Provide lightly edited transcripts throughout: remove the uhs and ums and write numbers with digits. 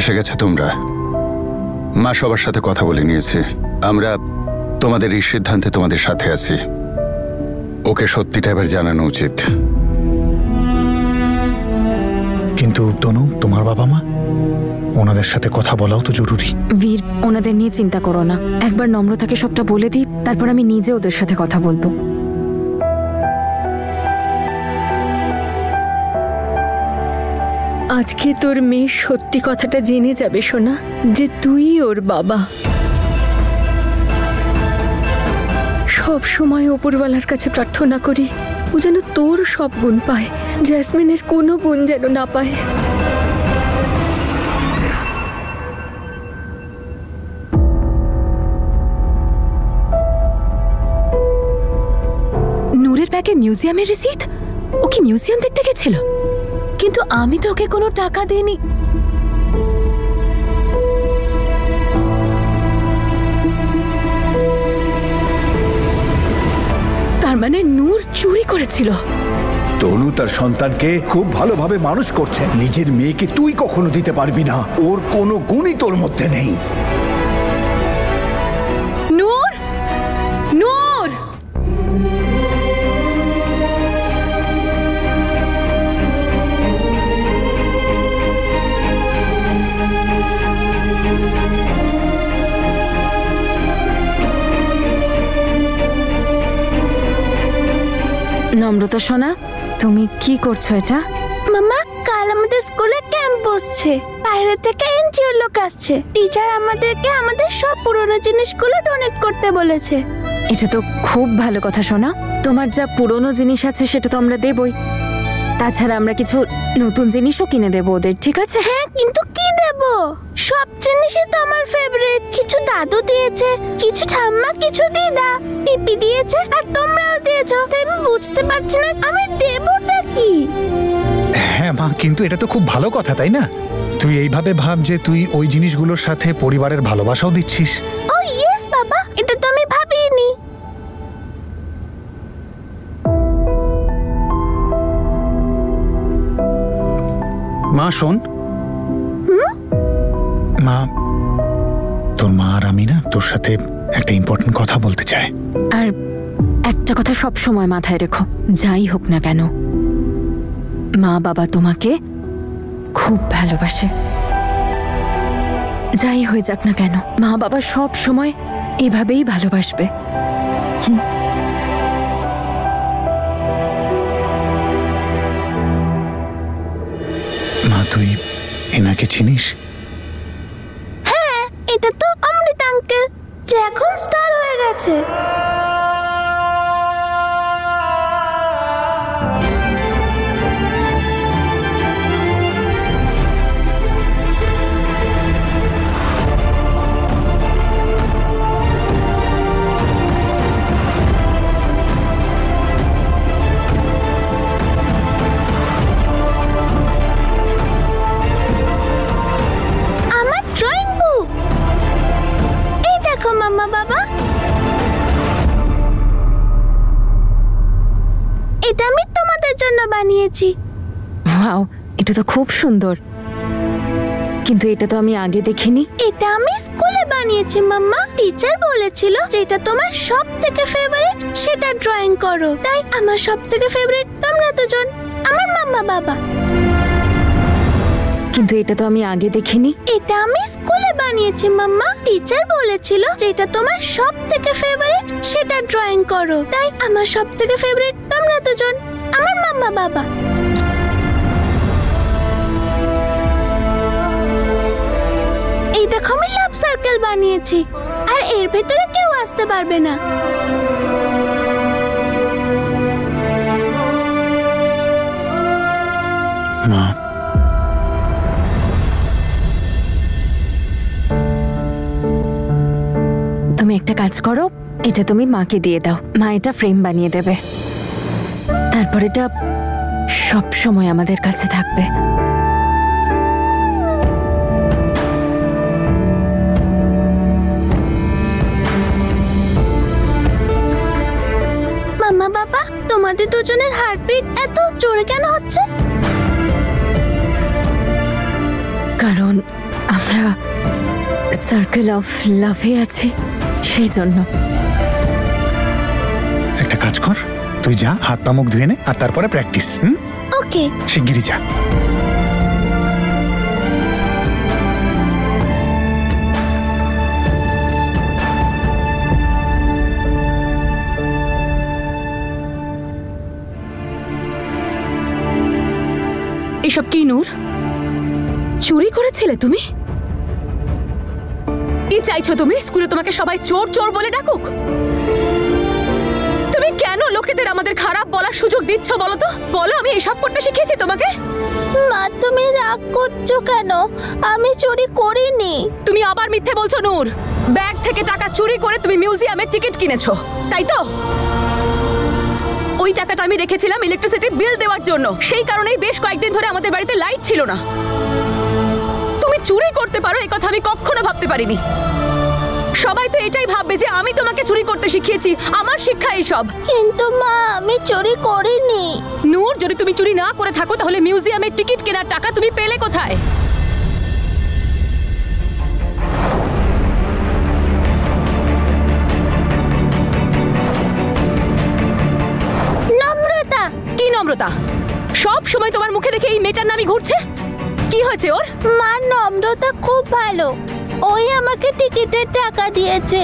এসে গেছো তোমরা। মা সবার সাথে কথা বলে নিয়েছে। আমরা তোমাদের এই সিদ্ধান্তে তোমাদের সাথে আছি। ওকে সত্যিটা এবার জানানো উচিত। কিন্তু তনু, তোমার বাবা মা, ওনাদের সাথে কথা বলাও তো জরুরি। বীর, ওনাদের নিয়ে চিন্তা করো না। একবার নম্রতাকে সবটা বলে দিই, তারপর আমি নিজে ওদের সাথে কথা বলবো। আজকে তোর মেয়ে সত্যি কথাটা জেনে যাবে সোনা, যে তুই ওর বাবা। সব সময় ওপরওয়ালার কাছে প্রার্থনা করি ও যেন তোর সব গুণ পায়, জ্যাসমিনের কোনো গুণ যেন না পায়। নূরের ব্যাগে মিউজিয়ামের রিসিট? ও কি মিউজিয়াম দেখতে গেছিল? কিন্তু আমি তো ওকে কোনো টাকা দিইনি। তার মানে নূর চুরি করেছিল। তনু তার সন্তানকে খুব ভালোভাবে মানুষ করছে। নিজের মেয়েকে তুই কখনো দিতে পারবি না। ওর কোনো গুণই তোর মধ্যে নেই। নূর, নূর! নম্রতা সোনা, তুমি কি করছো এটা? মামা, কাল আমাদের স্কুলে ক্যাম্প বসছে। বাইরে থেকে এনজিও লোক আসছে। টিচার আমাদেরকে আমাদের সব পুরনো জিনিসগুলো ডোনেট করতে বলেছে। এটা তো খুব ভালো কথা সোনা। তোমার যা পুরনো জিনিস আছে সেটা তো আমরা দেবই। তাছাড়া আমরা কিছু নতুন জিনিসও কিনে দেবো ওদের, ঠিক আছে? হ্যাঁ, কিন্তু কি দেব? সব জিনিসই তো আমার ফেভারিট। কিছু দাদু দিয়েছে, কিছু ঠাম্মা, কিছু দিদা, পিপি দিয়েছে, আর তোমরাও দিয়েছো। তাই আমি বুঝতে পারছি না আমি দেবটা কি। হ্যাঁ মা, কিন্তু এটা তো খুব ভালো কথা, তাই না? তুই এইভাবে ভাব যে তুই ওই জিনিসগুলোর সাথে পরিবারের ভালোবাসাও দিচ্ছিস। ও ইয়েস বাবা, এটা তো আমি ভাবিনি। মা শোন। মা, তোর মা আর আমি না তোর সাথে একটা ইম্পর্টেন্ট কথা বলতে চাই। আর একটা কথা সব সময় মাথায় রেখো, যাই হোক না কেন, মা বাবা তোমাকে খুব ভালোবাসে। যাই হয়ে যাক না কেন, মা বাবা সব সময় এভাবেই ভালোবাসবে। মা, তুই এনাকে চিনিস? হ্যাঁ, এটা তো অমৃত আঙ্কেল, যে এখন স্টার হয়ে গেছে। বানিয়েছি। ওয়াও, এটা তো খুব সুন্দর। কিন্তু এটা তো আমি আগে দেখিনি। এটা আমি স্কুলে বানিয়েছি মাম্মা। টিচার বলেছিল যে এটা তোমার সবথেকে ফেভারিট, সেটা ড্রয়িং করো। তাই আমার সবথেকে ফেভারিট তোমরা দুজন, আমার মাম্মা বাবা। কিন্তু এটা তো আমি আগে দেখিনি। এটা আমি স্কুলে বানিয়েছি মাম্মা। টিচার বলেছিল যে এটা তোমার সবথেকে ফেভারিট, সেটা ড্রয়িং করো। তাই আমার সবথেকে ফেভারিট তোমরা দুজন, আমার মাম্মা বাবা। এই দেখো, আমি লাভ সার্কেল বানিয়েছি, আর এর ভেতরে কেউ আসতে পারবে না। মা, তুমি একটা কাজ করো, এটা তুমি মাকে দিয়ে দাও। মা এটা ফ্রেম বানিয়ে দেবে। তারপর এটা সব সময় আমাদের কাছে থাকবে। মাম্মা বাবা, তোমাদের দুজনের হার্টবিট এত জোরে কেন হচ্ছে? কারণ আমরা সার্কেল অফ লাভে আছি, সেই জন্য। একটা কাজ কর, তুই যা, হাত পা মুখ ধুয়ে নে, আর তারপরে প্র্যাকটিস। ওকে। শিগগিরই যা। এসব কি নূর? চুরি করেছিলে তুমি? কি চাইছো তুমি? স্কুলে তোমাকে সবাই চোর চোর বলে ডাকুক? তুমি কেন লোকেদের আমাদের খারাপ বলার সুযোগ দিচ্ছ বলো তো? বলো, আমি এসব করতে শিখিয়েছি তোমাকে? মা, তুমি রাগ করছো কেন? আমি চুরি করিনি। তুমি আবার মিথ্যে বলছো নূর। ব্যাগ থেকে টাকা চুরি করে তুমি মিউজিয়ামের টিকিট কিনেছো, তাই তো? ওই টাকাটা আমি রেখেছিলাম ইলেকট্রিসিটি বিল দেওয়ার জন্য। সেই কারণেই বেশ কয়েকদিন ধরে আমাদের বাড়িতে লাইট ছিল না। তুমি চুরি করতে পারো এই কথা আমি কখনো ভাবতে পারিনি। সবাই তো এটাই ভাববে যে আমি তোমাকে চুরি করতে শিখিয়েছি, আমার শিক্ষা এইসব। কিন্তু মা, আমি চুরি করিনি। নূর, যদি তুমি চুরি না করে থাকো তাহলে মিউজিয়ামের টিকিট কেনার টাকা তুমি পেলে কোথায়? নম্রতা। কি নম্রতা? সব সময় তোমার মুখে দেখে এই মেয়েটার নামই ঘুরছে। কি হয়েছে ওর? মা, নম্রতা খুব ভালো। ওই আমাকে টিকিটের টাকা দিয়েছে।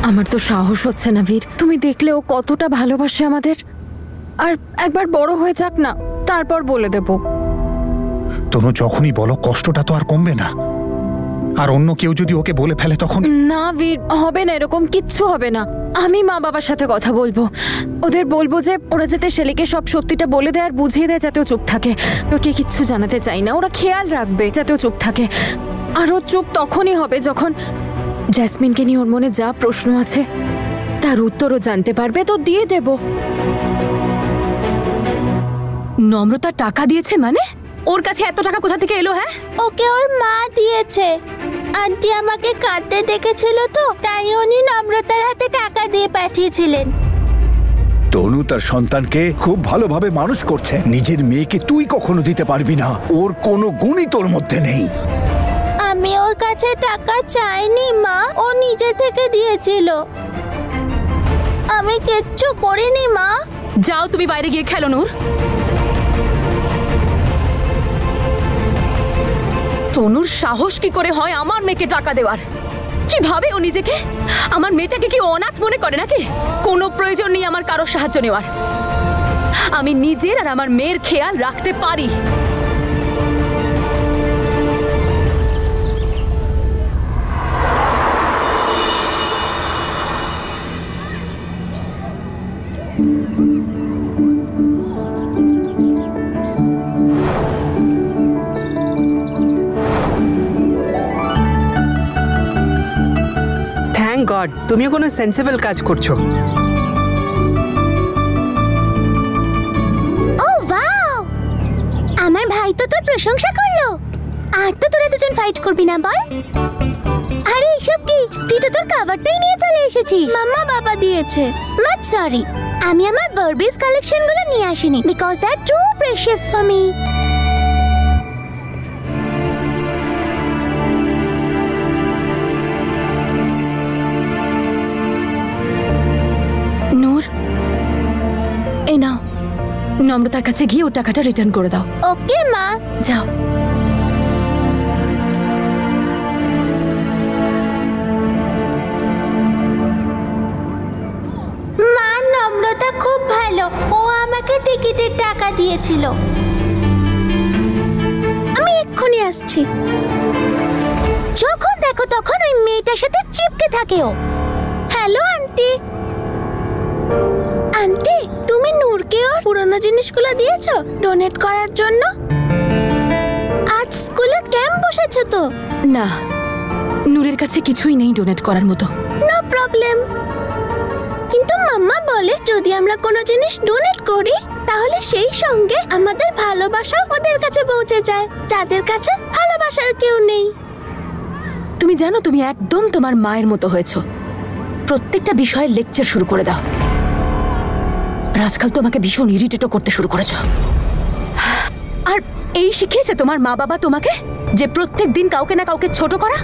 আমার তো সাহস হচ্ছে না বীর। তুমি দেখলে ও কতটা ভালোবাসে আমাদের। আর একবার বড় হয়ে যাক না, তারপর বলে দেব। তনু, যখনই বলো কষ্টটা তো আর কমবে না। আর অন্য কেউ যদি ওকে বলে ফেলে তখন? না বীর, হবে না, এরকম কিচ্ছু হবে না। আমি মা বাবার সাথে কথা বলবো। ওদের বলবো যে ওরা যাতে শেলিকে সব সত্যিটা বলে দেয় আর বুঝিয়ে দেয়, যাতে ও চুপ থাকে। ওকে কিচ্ছু জানাতে চাই না, ওরা খেয়াল রাখবে যাতে ও চুপ থাকে। আর ও চুপ তখনই হবে যখন জ্যাসমিনকে নিয়ে ওর মনে যা প্রশ্ন আছে তার উত্তরও জানতে পারবে, তো দিয়ে দেব। নম্রতা টাকা দিয়েছে মানে? ওর কাছে এত টাকা কোথা থেকে এলো? হ্যাঁ, ওকে ওর মা দিয়েছে। আন্টি আমাকে কাঁদতে দেখেছিল তো, তাই উনি নম্রতার হাতে টাকা দিয়ে পাঠিয়েছিলেন। তনু তার সন্তানকে খুব ভালোভাবে মানুষ করছে। নিজের মেয়েকে তুই কখনো দিতে পারবি না। ওর কোনো গুণই তোর মধ্যে নেই। আমি ওর কাছে টাকা চাইনি মা, ও নিজে থেকে দিয়েছিল। আমি কিচ্ছু করিনি মা। যাও তুমি বাইরে গিয়ে খেলো নূর। তনুর সাহস কি করে হয় আমার মেয়েকে টাকা দেওয়ার? কি ভাবে ও নিজেকে? আমার মেয়েটাকে কি অনাথ মনে করে নাকি? কোনো প্রয়োজন নেই আমার কারো সাহায্য নেওয়ার। আমি নিজের আর আমার মেয়ের খেয়াল রাখতে পারি। থ্যাংক গড, তুমিও কোনো সেন্সিবল কাজ করছো। ও ওয়াও, আমার ভাই তো তোর প্রশংসা করলো। আর তো তোরা দুজন ফাইট করবি না বল? আরে এসব কি? তুই তো তোর কভারটাই নিয়ে চলে এসেছিস। মাম্মা বাবা দিয়েছে। বাট সরি, আমি আমার বারবিস কালেকশনগুলো নিয়ে আসিনি because that too precious for me. Noor, এই নাও, নম্রতার কাছে গিয়ে ওর টাকাটা রিটার্ন করে দাও। ওকে মা, যাও। মা, নম্রতা খুব ভালো। ও আমাকে টিকিটের টাকা দিয়েছিল। আমি এক্ষুনি আসছি। যখন দেখো তখন ওই মেয়েটার সাথে চিপকে থাকে ও। Hello aunty. আন্টি, তুমি নূরকে ওর পুরনো জিনিসগুলো দিয়েছো ডোনেট করার জন্য? আজ স্কুলে ক্যাম্প বসেছে তো। না, নূরের কাছে কিছুই নেই ডোনেট করার মতো। No problem. কিন্তু মাম্মা বলে যদি আমরা কোনো জিনিস ডোনেট করি তাহলে সেই সঙ্গে আমাদের ভালোবাসা ওদের কাছে পৌঁছে যায়, যাদের কাছে ভালোবাসার কেউ নেই। তুমি জানো তুমি একদম তোমার মায়ের মতো হয়েছো। প্রত্যেকটা বিষয়ে লেকচার শুরু করে দাও। আর আজকাল তো আমাকে ভীষণ ইরিটেটও করতে শুরু করেছো। আর এই শিখিয়েছে তোমার মা বাবা তোমাকে যে প্রত্যেক দিন কাউকে না কাউকে ছোট করা?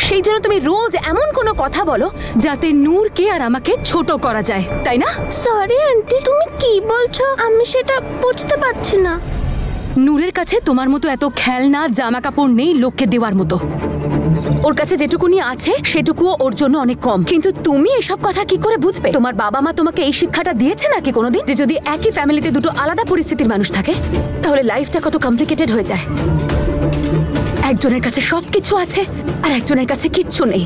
সেই জন্য তুমি রোজ এমন কোনো কথা বলো যাতে নূরকে আর আমাকে ছোট করা যায়, তাই না? সরি আন্টি, তুমি কি বলছো আমি সেটা বুঝতে পারছি না। নূরের কাছে তোমার মতো এত খেলনা জামা কাপড় নেই লোককে দেওয়ার মতো। ওর কাছে যেটুকুনি আছে সেটুকুও ওর জন্য অনেক কম। কিন্তু তুমি এসব কথা কি করে বুঝবে? তোমার বাবা মা তোমাকে এই শিক্ষাটা দিয়েছে নাকি কোনোদিন যে যদি একই ফ্যামিলিতে দুটো আলাদা পরিস্থিতির মানুষ থাকে তাহলে লাইফটা কত কমপ্লিকেটেড হয়ে যায়? একজনের কাছে সবকিছু আছে আর একজনের কাছে কিচ্ছু নেই।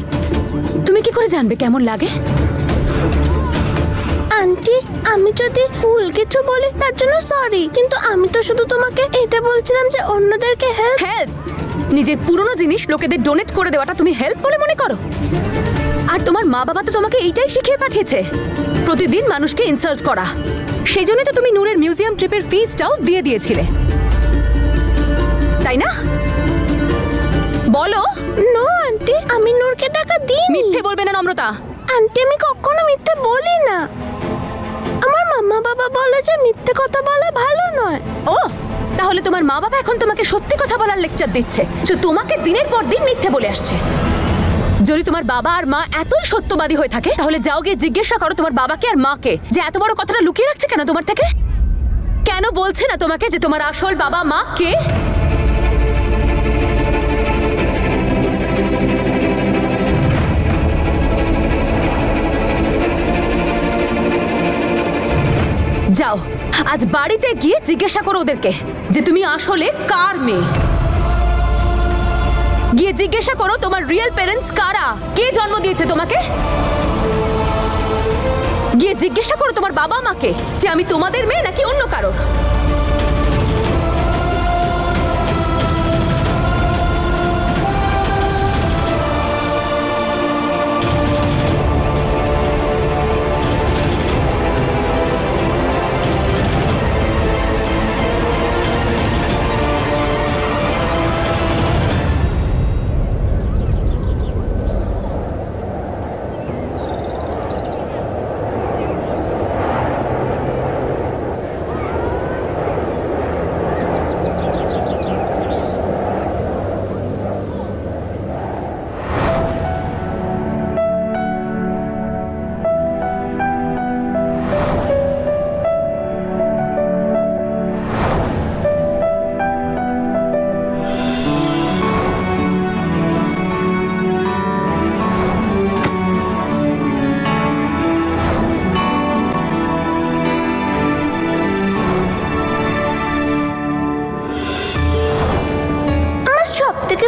তুমি কি করে জানবে কেমন লাগে? আন্টি, আমি যদি ভুল কিছু বলি তার জন্য সরি, কিন্তু আমি তো শুধু তোমাকে এটা বলছিলাম যে অন্যদেরকে হেল্প। হেল্প? নিজের পুরনো জিনিস লোকেদের ডোনেট করে দেওয়াটা তুমি হেল্প বলে মনে করো? আর তোমার মা বাবা তো তোমাকে এইটাই শিখিয়ে পাঠিয়েছে, প্রতিদিন মানুষকে ইনসাল্ট করা। সেই জন্যই তো তুমি নূরের মিউজিয়াম ট্রিপের ফিসটাও দিয়ে দিয়েছিলে, তাই না? বলো। নো আন্টি, আমি নূরকে টাকা দিইনি। মিথ্যে বলবে না নম্রতা। আন্টি, আমি কখনো মিথ্যে বলি না। আমার মামা বাবা বলে যে মিথ্যে কথা বলা ভালো নয়। ও, তাহলে তোমার মা বাবা এখন তোমাকে সত্যি কথা বলার লেকচার দিচ্ছে যে তোমাকে দিনের পর দিন মিথ্যে বলে আসছে। যদি তোমার বাবা আর মা এতই সত্যবাদী হয়ে থাকে তাহলে যাও গিয়ে জিজ্ঞাসা করো তোমার বাবাকে আর মাকে যে এত বড় কথাটা লুকিয়ে রাখছে কেন তোমার থেকে। কেন বলছে না তোমাকে যে তোমার আসল বাবা মা কে? যাও আজ বাড়িতে গিয়ে জিজ্ঞাসা করো ওদেরকে যে তুমি আসলে কার মেয়ে। গিয়ে জিজ্ঞাসা করো তোমার রিয়েল প্যারেন্টস কারা, কে জন্ম দিয়েছে তোমাকে। গিয়ে জিজ্ঞাসা করো তোমার বাবা মাকে যে আমি তোমাদের মেয়ে নাকি অন্য কারোর।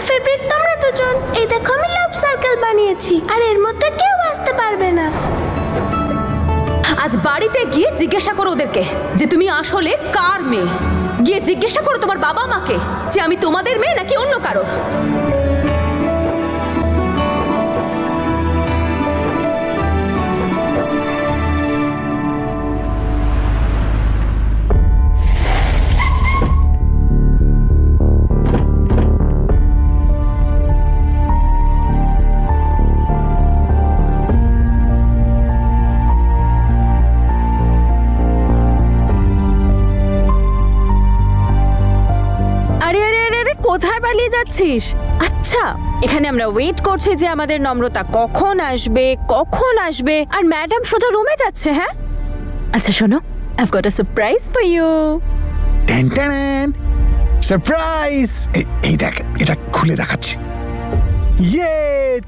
ফেভারিট তোমরা দুজন। এই দেখো আমি লাভ সার্কেল বানিয়েছি আর এর মধ্যে কেউ আসতে পারবে না। আজ বাড়িতে গিয়ে জিজ্ঞাসা করো ওদেরকে যে তুমি আসলে কার মেয়ে। গিয়ে জিজ্ঞাসা করো তোমার বাবা মাকে যে আমি তোমাদের মেয়ে নাকি অন্য কারোর। কোথায় পালিয়ে যাচ্ছিস? আচ্ছা, এখানে আমরা ওয়েট করছি যে আমাদের নম্রতা কখন আসবে আর ম্যাডাম সোজা রুমে যাচ্ছে। হ্যাঁ আচ্ছা শোনো, I've got a surprise for you. Surprise! এই দেখ, এটা খুলে দেখাচ্ছি। ইয়ে,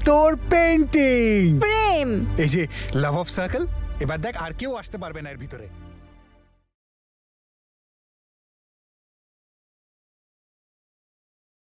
তোর পেন্টিং প্রেম। এই যে লাভ অফ সার্কেল। এবার দেখ আর কেউ আসতে পারবে না এর ভিতরে।